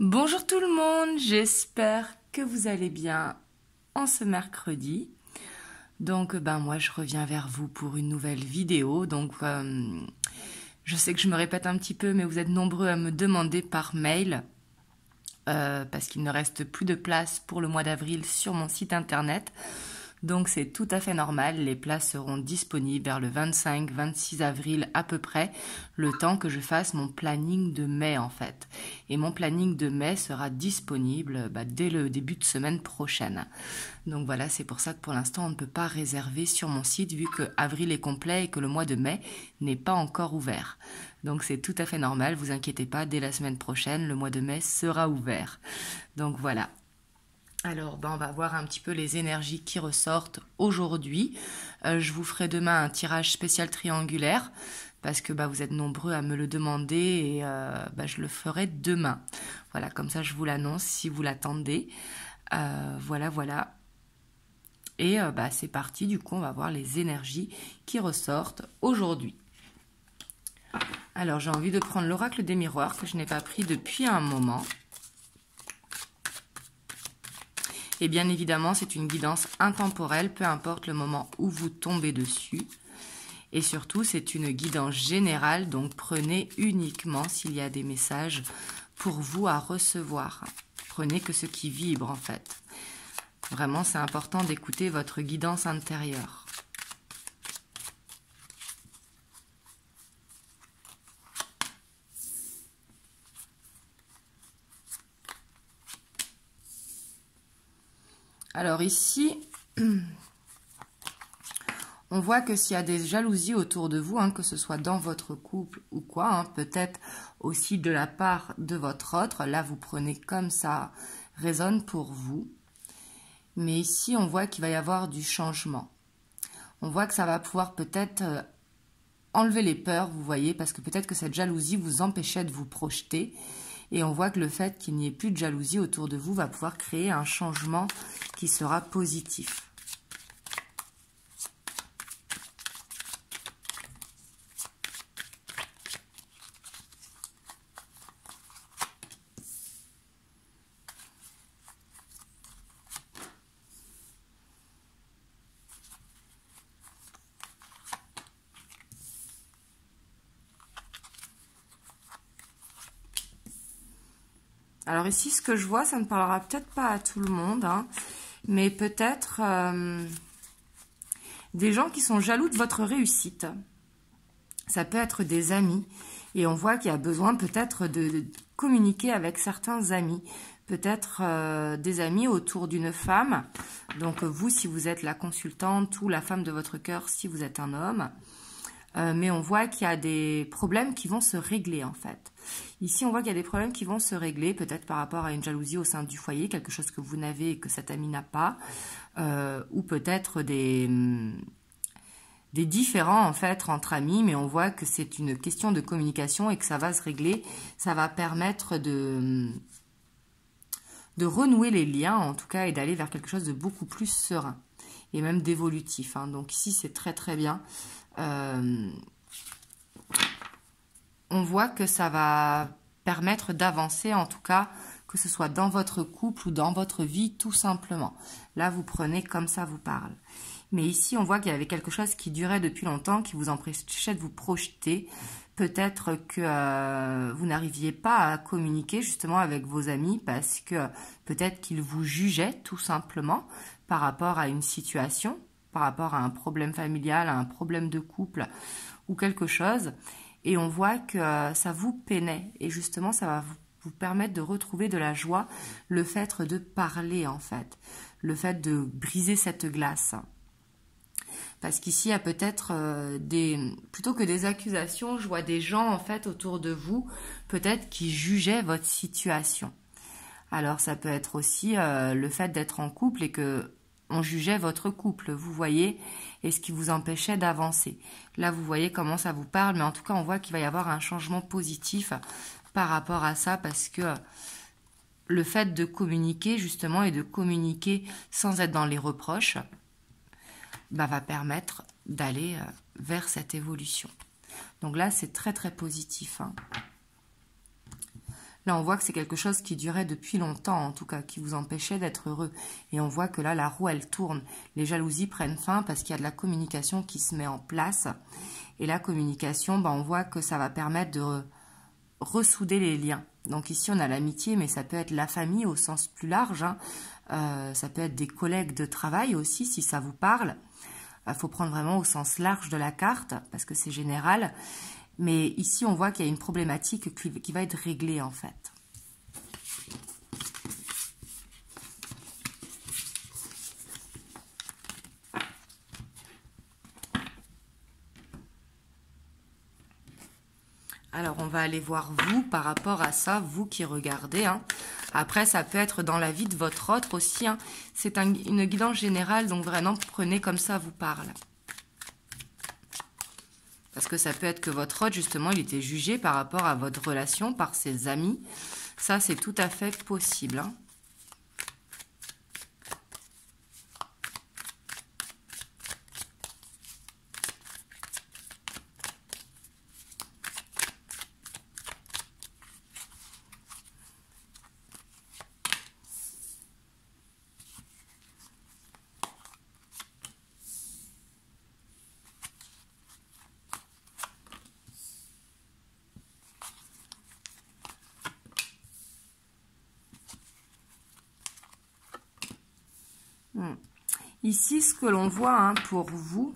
Bonjour tout le monde, j'espère que vous allez bien en ce mercredi. Donc moi je reviens vers vous pour une nouvelle vidéo. Je sais que je me répète un petit peu, mais vous êtes nombreux à me demander par mail parce qu'il ne reste plus de place pour le mois d'avril sur mon site internet. Donc c'est tout à fait normal, les places seront disponibles vers le 25-26 avril à peu près, le temps que je fasse mon planning de mai en fait. Et mon planning de mai sera disponible dès le début de semaine prochaine. Donc voilà, c'est pour ça que pour l'instant on ne peut pas réserver sur mon site vu que avril est complet et que le mois de mai n'est pas encore ouvert. Donc c'est tout à fait normal, vous inquiétez pas, dès la semaine prochaine, le mois de mai sera ouvert. Donc voilà. Alors, on va voir un petit peu les énergies qui ressortent aujourd'hui. Je vous ferai demain un tirage spécial triangulaire parce que vous êtes nombreux à me le demander et je le ferai demain. Voilà, comme ça je vous l'annonce si vous l'attendez. Voilà. Et c'est parti, du coup on va voir les énergies qui ressortent aujourd'hui. Alors j'ai envie de prendre l'oracle des miroirs que je n'ai pas pris depuis un moment. Et bien évidemment, c'est une guidance intemporelle, peu importe le moment où vous tombez dessus. Et surtout, c'est une guidance générale, donc prenez uniquement s'il y a des messages pour vous à recevoir. Prenez que ce qui vibre en fait. Vraiment, c'est important d'écouter votre guidance intérieure. Alors ici, on voit que s'il y a des jalousies autour de vous, que ce soit dans votre couple ou quoi, peut-être aussi de la part de votre autre, là vous prenez comme ça résonne pour vous. Mais ici, on voit qu'il va y avoir du changement. On voit que ça va pouvoir peut-être enlever les peurs, vous voyez, parce que peut-être que cette jalousie vous empêchait de vous projeter. Et on voit que le fait qu'il n'y ait plus de jalousie autour de vous va pouvoir créer un changement qui sera positif. Alors ici, ce que je vois, ça ne parlera peut-être pas à tout le monde, mais peut-être des gens qui sont jaloux de votre réussite. Ça peut être des amis, et on voit qu'il y a besoin peut-être de communiquer avec certains amis. Peut-être des amis autour d'une femme. Donc vous, si vous êtes la consultante ou la femme de votre cœur, si vous êtes un homme. Mais on voit qu'il y a des problèmes qui vont se régler en fait. Ici, on voit qu'il y a des problèmes qui vont se régler, peut-être par rapport à une jalousie au sein du foyer, quelque chose que vous n'avez et que cet ami n'a pas, ou peut-être des différends en fait entre amis, mais on voit que c'est une question de communication et que ça va se régler. Ça va permettre de renouer les liens en tout cas et d'aller vers quelque chose de beaucoup plus serein et même d'évolutif. Donc ici, c'est très très bien. On voit que ça va permettre d'avancer, en tout cas, que ce soit dans votre couple ou dans votre vie, tout simplement. Là, vous prenez comme ça vous parle. Mais ici, on voit qu'il y avait quelque chose qui durait depuis longtemps, qui vous empêchait de vous projeter. Peut-être que vous n'arriviez pas à communiquer justement avec vos amis parce que peut-être qu'ils vous jugeaient tout simplement par rapport à une situation, par rapport à un problème familial, à un problème de couple ou quelque chose. Et on voit que ça vous peinait. Et justement, ça va vous permettre de retrouver de la joie, le fait de parler en fait. Le fait de briser cette glace. Parce qu'ici, il y a peut-être plutôt que des accusations, je vois des gens en fait autour de vous, peut-être qui jugeaient votre situation. Alors ça peut être aussi le fait d'être en couple et que on jugeait votre couple, vous voyez, et ce qui vous empêchait d'avancer. Là, vous voyez comment ça vous parle, mais en tout cas, on voit qu'il va y avoir un changement positif par rapport à ça, parce que le fait de communiquer, justement, et de communiquer sans être dans les reproches, va permettre d'aller vers cette évolution. Donc là, c'est très, très positif. Là, on voit que c'est quelque chose qui durait depuis longtemps, en tout cas, qui vous empêchait d'être heureux. Et on voit que là, la roue, elle tourne. Les jalousies prennent fin parce qu'il y a de la communication qui se met en place. Et la communication, ben, on voit que ça va permettre de ressouder les liens. Donc ici, on a l'amitié, mais ça peut être la famille au sens plus large. Hein. Ça peut être des collègues de travail aussi, si ça vous parle. Il faut prendre vraiment au sens large de la carte, parce que c'est général. Mais ici, on voit qu'il y a une problématique qui va être réglée, en fait. Alors, on va aller voir vous par rapport à ça, vous qui regardez. Hein. Après, ça peut être dans la vie de votre autre aussi. Hein. C'est une guidance générale, donc vraiment, prenez comme ça vous parle. Parce que ça peut être que votre autre, justement, il était jugé par rapport à votre relation, par ses amis. Ça, c'est tout à fait possible. Hein. Ici, ce que l'on voit hein, pour vous,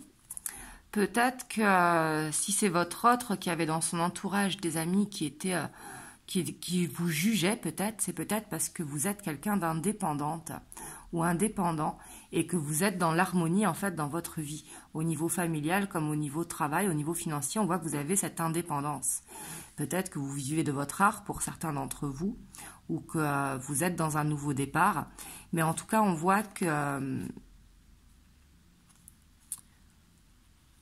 peut-être que si c'est votre autre qui avait dans son entourage des amis qui étaient, qui vous jugeaient peut-être, c'est peut-être parce que vous êtes quelqu'un d'indépendante ou indépendant et que vous êtes dans l'harmonie en fait dans votre vie, au niveau familial comme au niveau travail, au niveau financier, on voit que vous avez cette indépendance. Peut-être que vous vivez de votre art pour certains d'entre vous ou que vous êtes dans un nouveau départ, mais en tout cas on voit que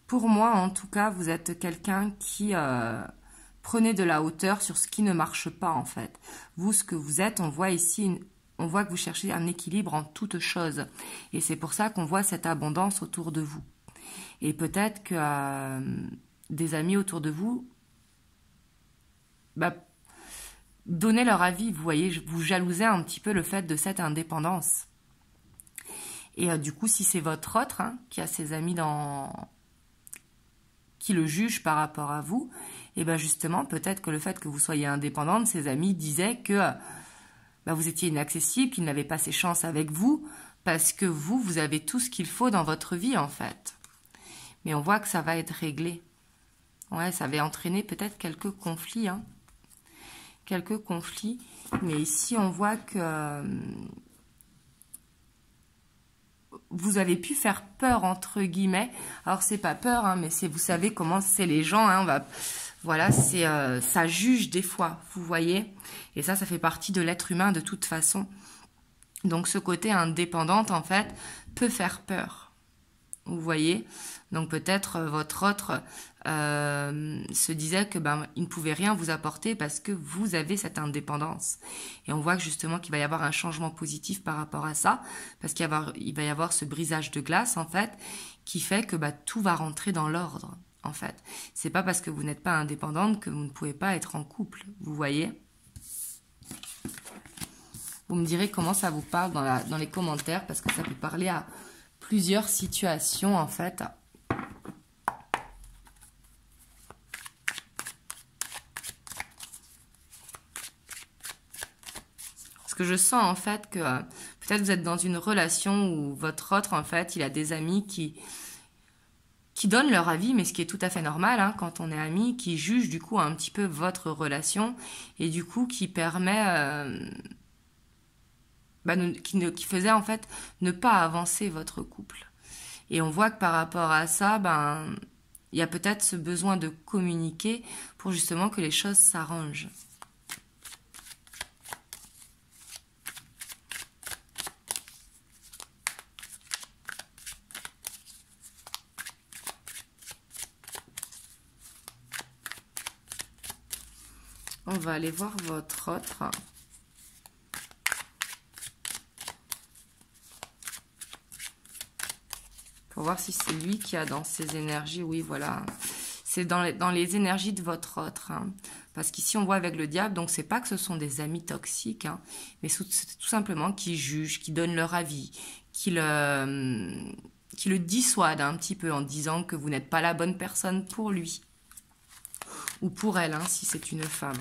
pour moi, en tout cas, vous êtes quelqu'un qui prenez de la hauteur sur ce qui ne marche pas, en fait. Vous, ce que vous êtes, on voit ici, on voit que vous cherchez un équilibre en toutes choses. Et c'est pour ça qu'on voit cette abondance autour de vous. Et peut-être que des amis autour de vous, bah, donnez leur avis. Vous voyez, vous jalousez un petit peu le fait de cette indépendance. Et du coup, si c'est votre autre hein, qui a ses amis qui le juge par rapport à vous, et bien justement, peut-être que le fait que vous soyez indépendante, ses amis disaient que vous étiez inaccessible, qu'ils n'avaient pas ses chances avec vous, parce que vous avez tout ce qu'il faut dans votre vie, en fait. Mais on voit que ça va être réglé. Ouais, ça va entraîner peut-être quelques conflits, hein. Quelques conflits, mais ici, on voit que vous avez pu faire peur entre guillemets. Alors c'est pas peur, hein, mais c'est vous savez comment c'est les gens. Hein, voilà, c'est ça juge des fois, vous voyez. Et ça fait partie de l'être humain de toute façon. Donc ce côté indépendante en fait peut faire peur. Vous voyez. Donc peut-être votre autre se disait que il ne pouvait rien vous apporter parce que vous avez cette indépendance. Et on voit que justement qu'il va y avoir un changement positif par rapport à ça, parce qu'il va y avoir ce brisage de glace en fait, qui fait que tout va rentrer dans l'ordre en fait. C'est pas parce que vous n'êtes pas indépendante que vous ne pouvez pas être en couple, vous voyez. Vous me direz comment ça vous parle dans les commentaires, parce que ça peut parler à plusieurs situations en fait. Parce que je sens en fait que peut-être vous êtes dans une relation où votre autre en fait, il a des amis qui donnent leur avis, mais ce qui est tout à fait normal hein, quand on est amis, qui jugent du coup un petit peu votre relation et du coup qui permet, qui faisait en fait ne pas avancer votre couple. Et on voit que par rapport à ça, il y a peut-être ce besoin de communiquer pour justement que les choses s'arrangent. On va aller voir votre autre. Pour voir si c'est lui qui a dans ses énergies. Oui, voilà. c'est dans les énergies de votre autre. Hein. Parce qu'ici, on voit avec le diable, donc c'est pas que ce sont des amis toxiques, hein, mais c'est tout simplement qui jugent, qui donnent leur avis, qui le dissuadent un petit peu en disant que vous n'êtes pas la bonne personne pour lui. Ou pour elle, hein, si c'est une femme.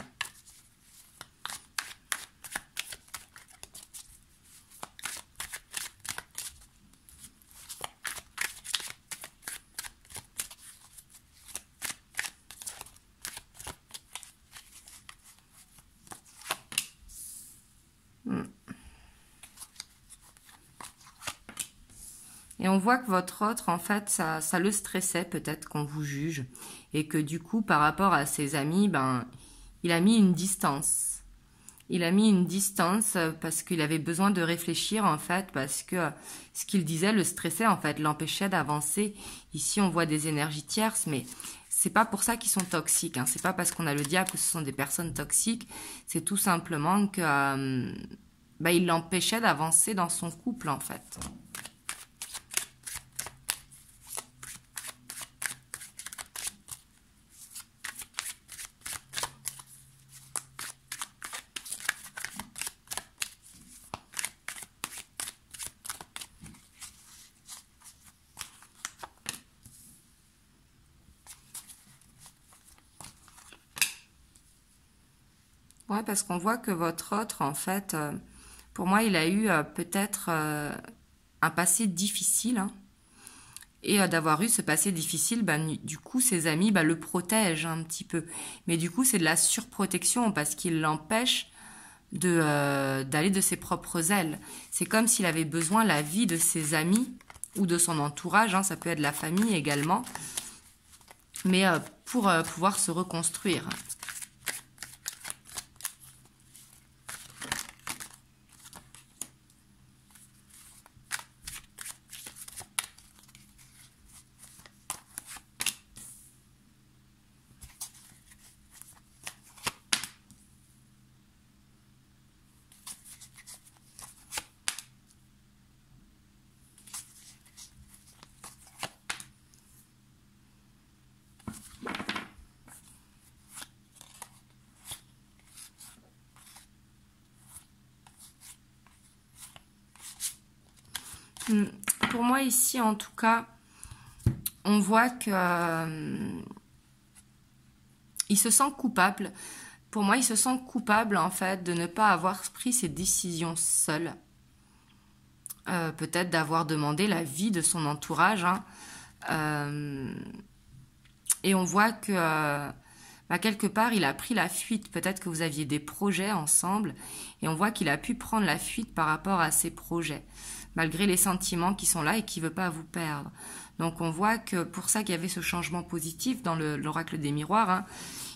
Et on voit que votre autre, en fait, ça le stressait peut-être qu'on vous juge. Et que du coup, par rapport à ses amis, ben, il a mis une distance. Il a mis une distance parce qu'il avait besoin de réfléchir, en fait, parce que ce qu'il disait le stressait, en fait, l'empêchait d'avancer. Ici, on voit des énergies tierces, mais c'est pas pour ça qu'ils sont toxiques. Hein. C'est pas parce qu'on a le diable que ce sont des personnes toxiques. C'est tout simplement que ben, il l'empêchait d'avancer dans son couple, en fait. Ouais, parce qu'on voit que votre autre, en fait, pour moi, il a eu peut-être un passé difficile. Hein, et d'avoir eu ce passé difficile, ben, du coup, ses amis ben, le protègent un petit peu. Mais du coup, c'est de la surprotection parce qu'il l'empêche d'aller de ses propres ailes. C'est comme s'il avait besoin la vie de ses amis ou de son entourage, hein, ça peut être la famille également, mais pour pouvoir se reconstruire. Pour moi ici, en tout cas, on voit que il se sent coupable. Pour moi, il se sent coupable en fait de ne pas avoir pris ses décisions seul. Peut-être d'avoir demandé l'avis de son entourage. Hein. Et on voit que bah, quelque part, il a pris la fuite. Peut-être que vous aviez des projets ensemble. Et on voit qu'il a pu prendre la fuite par rapport à ses projets. Malgré les sentiments qui sont là et qui ne veut pas vous perdre. Donc on voit que pour ça qu'il y avait ce changement positif dans l'oracle des miroirs, hein,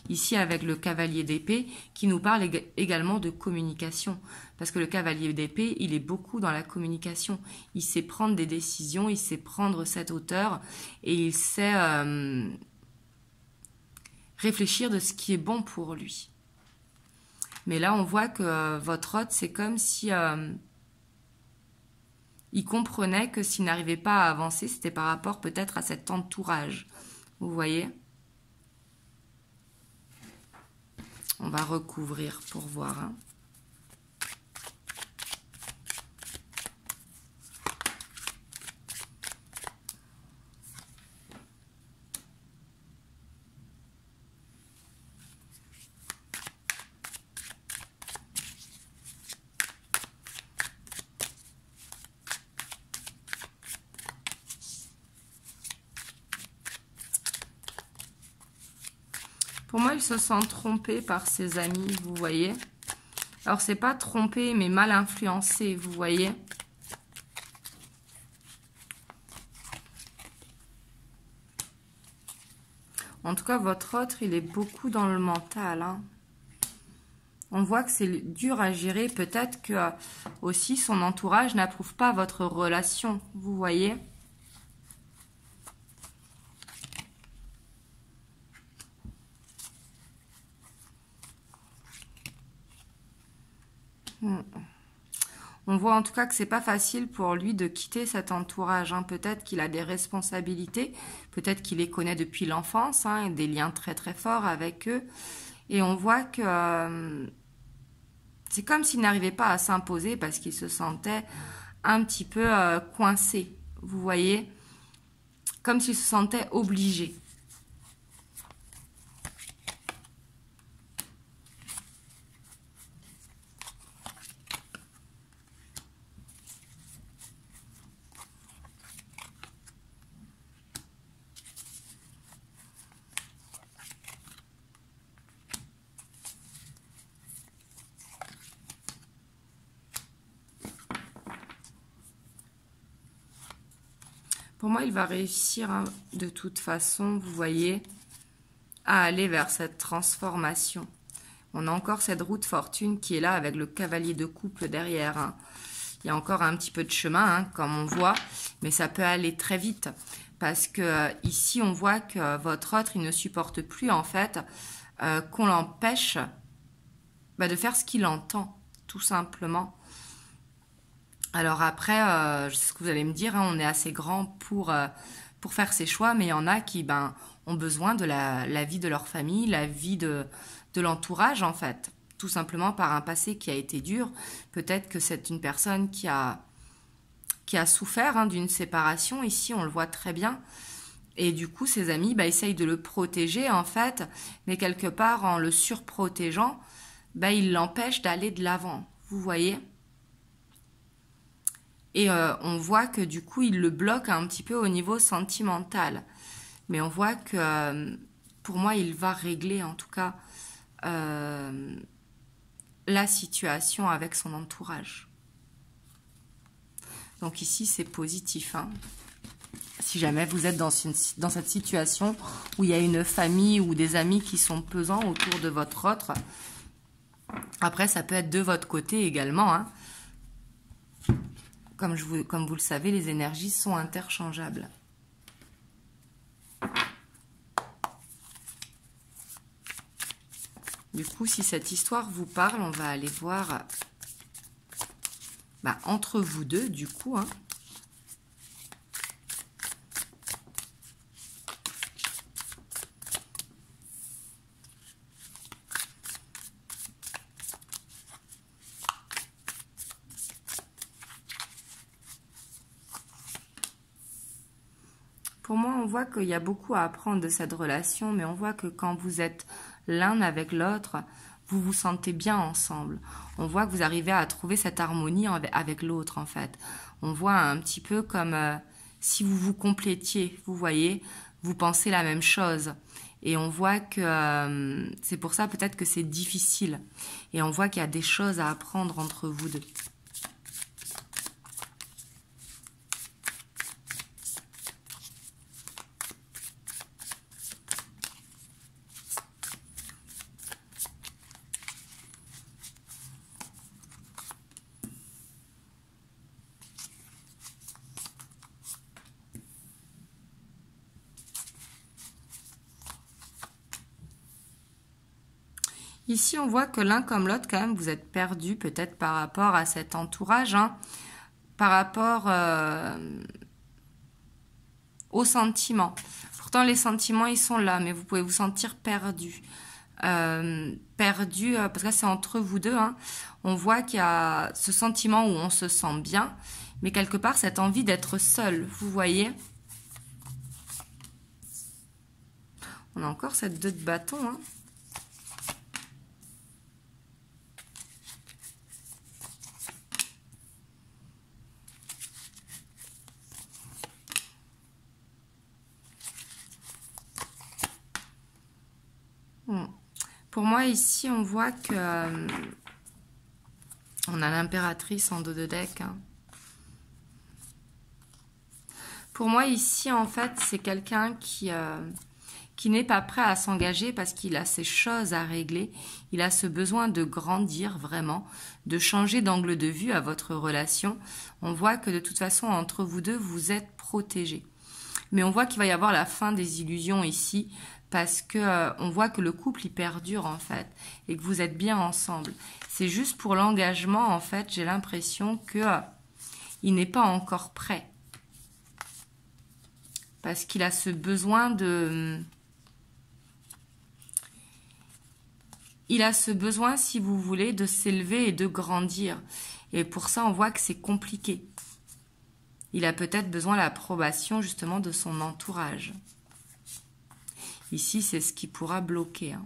ici avec le cavalier d'épée, qui nous parle également de communication. Parce que le cavalier d'épée, il est beaucoup dans la communication. Il sait prendre des décisions, il sait prendre cette hauteur et il sait réfléchir de ce qui est bon pour lui. Mais là, on voit que votre hôte, c'est comme si... il comprenait que s'il n'arrivait pas à avancer, c'était par rapport peut-être à cet entourage. Vous voyez ? On va recouvrir pour voir. Hein. Pour moi, il se sent trompé par ses amis, vous voyez. Alors, c'est pas trompé, mais mal influencé, vous voyez. En tout cas, votre autre, il est beaucoup dans le mental. Hein. On voit que c'est dur à gérer. Peut-être que aussi son entourage n'approuve pas votre relation, vous voyez. On voit en tout cas que c'est pas facile pour lui de quitter cet entourage. Hein. Peut-être qu'il a des responsabilités, peut-être qu'il les connaît depuis l'enfance, hein, des liens très très forts avec eux. Et on voit que c'est comme s'il n'arrivait pas à s'imposer parce qu'il se sentait un petit peu coincé. Vous voyez, comme s'il se sentait obligé. Pour moi, il va réussir hein, de toute façon, vous voyez, à aller vers cette transformation. On a encore cette roue de fortune qui est là avec le cavalier de couple derrière. Hein. Il y a encore un petit peu de chemin, hein, comme on voit, mais ça peut aller très vite. Parce que ici, on voit que votre autre, il ne supporte plus en fait qu'on l'empêche de faire ce qu'il entend, tout simplement. Alors après, je sais ce que vous allez me dire, hein, on est assez grand pour faire ses choix, mais il y en a qui ont besoin de la vie de leur famille, la vie de l'entourage en fait, tout simplement par un passé qui a été dur. Peut-être que c'est une personne qui a souffert hein, d'une séparation, ici on le voit très bien, et du coup ses amis essayent de le protéger en fait, mais quelque part en le surprotégeant, ils l'empêchent d'aller de l'avant, vous voyez. Et on voit que du coup, il le bloque un petit peu au niveau sentimental. Mais on voit que, pour moi, il va régler en tout cas la situation avec son entourage. Donc ici, c'est positif. Hein. Si jamais vous êtes dans cette situation où il y a une famille ou des amis qui sont pesants autour de votre autre, après, ça peut être de votre côté également, hein. Comme vous le savez, les énergies sont interchangeables. Du coup, si cette histoire vous parle, on va aller voir entre vous deux, du coup. Hein. Pour moi, on voit qu'il y a beaucoup à apprendre de cette relation, mais on voit que quand vous êtes l'un avec l'autre, vous vous sentez bien ensemble. On voit que vous arrivez à trouver cette harmonie avec l'autre, en fait. On voit un petit peu comme si vous vous complétiez, vous voyez, vous pensez la même chose. Et on voit que c'est pour ça peut-être que c'est difficile. Et on voit qu'il y a des choses à apprendre entre vous deux. Ici, on voit que l'un comme l'autre, quand même, vous êtes perdu peut-être par rapport à cet entourage, hein, par rapport aux sentiments. Pourtant, les sentiments, ils sont là, mais vous pouvez vous sentir perdu. Perdu, parce que là, c'est entre vous deux. Hein. On voit qu'il y a ce sentiment où on se sent bien, mais quelque part, cette envie d'être seul, vous voyez. On a encore cette 2 de bâton, hein. Pour moi, ici, on voit que on a l'impératrice en dos de deck. Hein. Pour moi, ici, en fait, c'est quelqu'un qui n'est pas prêt à s'engager parce qu'il a ses choses à régler. Il a ce besoin de grandir vraiment, de changer d'angle de vue à votre relation. On voit que de toute façon, entre vous deux, vous êtes protégés. Mais on voit qu'il va y avoir la fin des illusions ici, parce que on voit que le couple il perdure en fait et que vous êtes bien ensemble. C'est juste pour l'engagement en fait, j'ai l'impression que il n'est pas encore prêt parce qu'il a ce besoin de, il a ce besoin, si vous voulez, de s'élever et de grandir. Et pour ça, on voit que c'est compliqué. Il a peut-être besoin de l'approbation justement de son entourage. Ici, c'est ce qui pourra bloquer. Hein.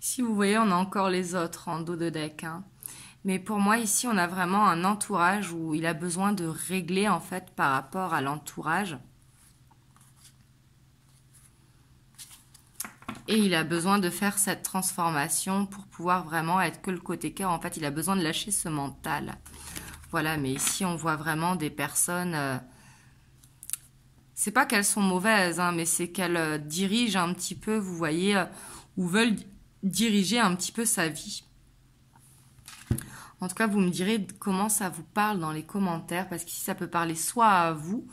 Ici, vous voyez, on a encore les autres en dos de deck. Hein. Mais pour moi, ici, on a vraiment un entourage où il a besoin de régler, en fait, par rapport à l'entourage. Et il a besoin de faire cette transformation pour pouvoir vraiment être que le côté cœur. En fait, il a besoin de lâcher ce mental. Voilà, mais ici, on voit vraiment des personnes... c'est pas qu'elles sont mauvaises, hein, mais c'est qu'elles dirigent un petit peu, vous voyez, ou veulent diriger un petit peu sa vie. En tout cas, vous me direz comment ça vous parle dans les commentaires, parce qu'ici, ça peut parler soit à vous,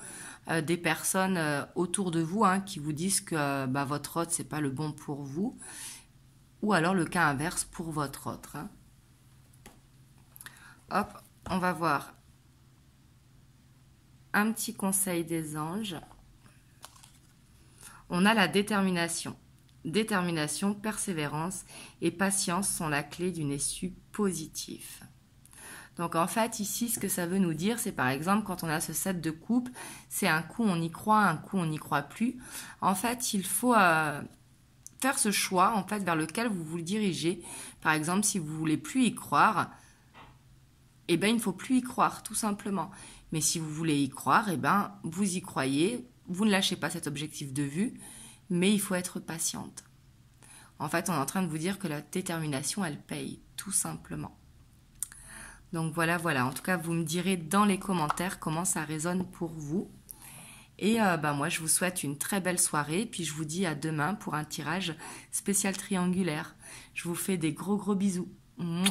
des personnes autour de vous hein, qui vous disent que votre autre, c'est pas le bon pour vous, ou alors le cas inverse pour votre autre. Hein. Hop, on va voir un petit conseil des anges. On a la détermination. Détermination, persévérance et patience sont la clé d'une issue positive. Donc en fait, ici, ce que ça veut nous dire, c'est par exemple, quand on a ce 7 de coupe, c'est un coup on y croit, un coup on n'y croit plus. En fait, il faut faire ce choix en fait, vers lequel vous vous dirigez. Par exemple, si vous voulez plus y croire, eh ben, il ne faut plus y croire, tout simplement. Mais si vous voulez y croire, eh ben, vous y croyez, vous ne lâchez pas cet objectif de vue, mais il faut être patiente. En fait, on est en train de vous dire que la détermination, elle paye, tout simplement. Donc voilà. En tout cas, vous me direz dans les commentaires comment ça résonne pour vous. Et moi, je vous souhaite une très belle soirée. Puis je vous dis à demain pour un tirage spécial triangulaire. Je vous fais des gros bisous. Mouah.